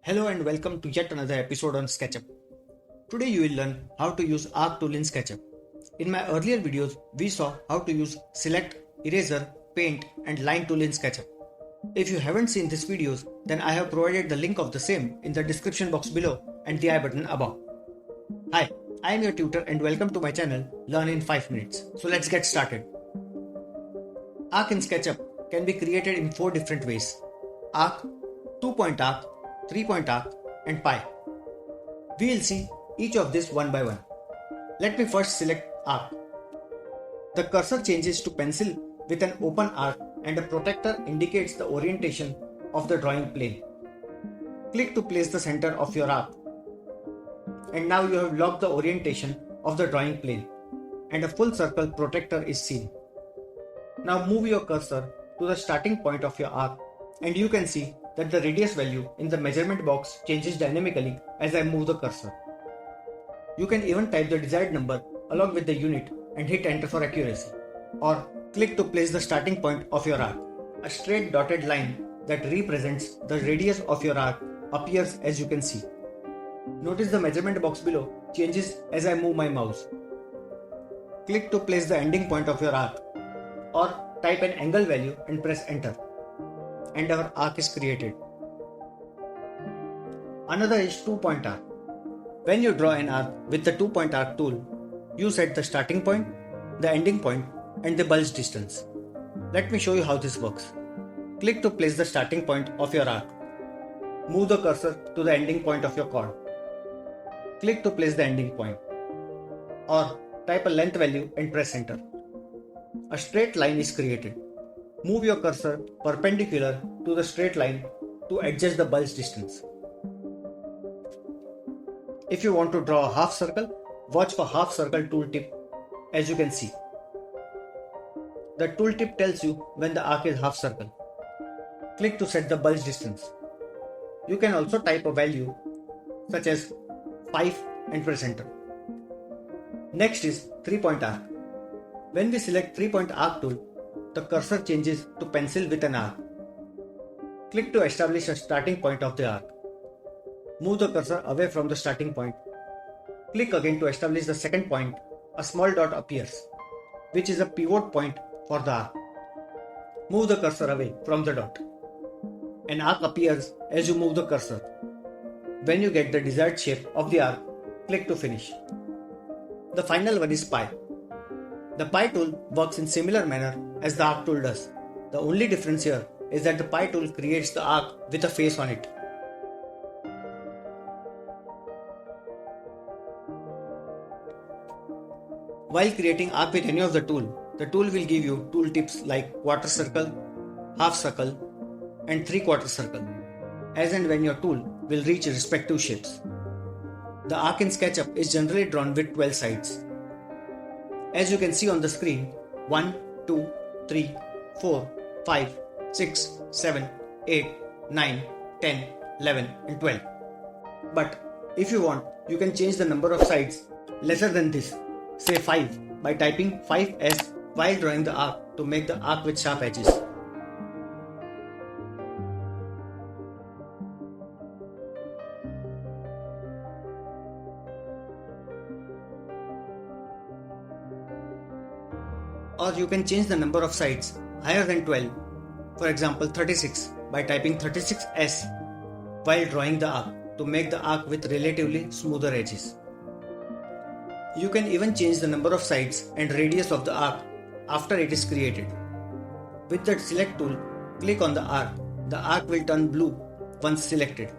Hello and welcome to yet another episode on SketchUp. Today you will learn how to use Arc tool in SketchUp. In my earlier videos, we saw how to use Select, Eraser, Paint and Line tool in SketchUp. If you haven't seen these videos, then I have provided the link of the same in the description box below and the I button above. Hi, I am your tutor and welcome to my channel Learn in 5 minutes. So let's get started. Arc in SketchUp can be created in 4 different ways: Arc, 2-point arc, 3-point arc and pie. We will see each of these one by one. Let me first select arc. The cursor changes to pencil with an open arc and a protector indicates the orientation of the drawing plane. Click to place the center of your arc. And now you have locked the orientation of the drawing plane and a full circle protector is seen. Now move your cursor to the starting point of your arc and you can see that the radius value in the measurement box changes dynamically as I move the cursor. You can even type the desired number along with the unit and hit enter for accuracy. Or click to place the starting point of your arc. A straight dotted line that represents the radius of your arc appears as you can see. Notice the measurement box below changes as I move my mouse. Click to place the ending point of your arc or type an angle value and press enter. And our arc is created. Another is 2-point arc. When you draw an arc with the 2-point arc tool, you set the starting point, the ending point and the bulge distance. Let me show you how this works. Click to place the starting point of your arc. Move the cursor to the ending point of your chord. Click to place the ending point. Or type a length value and press enter. A straight line is created. Move your cursor perpendicular to the straight line to adjust the bulge distance. If you want to draw a half circle, watch for half circle tooltip as you can see. The tooltip tells you when the arc is half circle. Click to set the bulge distance. You can also type a value such as 5 and press enter. Next is 3-point arc. When we select 3-point arc tool, the cursor changes to pencil with an arc. Click to establish a starting point of the arc. Move the cursor away from the starting point. Click again to establish the second point. A small dot appears, which is a pivot point for the arc. Move the cursor away from the dot. An arc appears as you move the cursor. When you get the desired shape of the arc, click to finish. The final one is pie. The pie tool works in similar manner as the arc tool does. The only difference here is that the pie tool creates the arc with a face on it. While creating arc with any of the tool will give you tool tips like quarter circle, half circle and 3/4 circle, as and when your tool will reach respective shapes. The arc in SketchUp is generally drawn with 12 sides. As you can see on the screen, 1, 2, 3, 4, 5, 6, 7, 8, 9, 10, 11 and 12. But if you want, you can change the number of sides lesser than this, say 5, by typing 5s while drawing the arc to make the arc with sharp edges. Or you can change the number of sides higher than 12, for example 36, by typing 36s while drawing the arc to make the arc with relatively smoother edges. You can even change the number of sides and radius of the arc after it is created. With the select tool, click on the arc. The arc will turn blue once selected.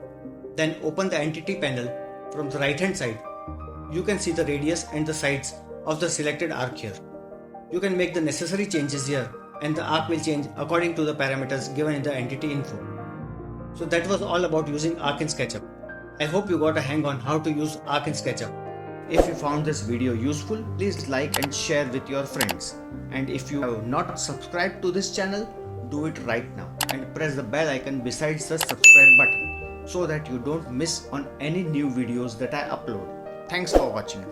Then open the entity panel from the right hand side. You can see the radius and the sides of the selected arc here. You can make the necessary changes here and the arc will change according to the parameters given in the entity info. So that was all about using arc in SketchUp. I hope you got a hang on how to use arc in SketchUp. If you found this video useful, please like and share with your friends. And if you have not subscribed to this channel, do it right now and press the bell icon besides the subscribe button so that you don't miss on any new videos that I upload. Thanks for watching.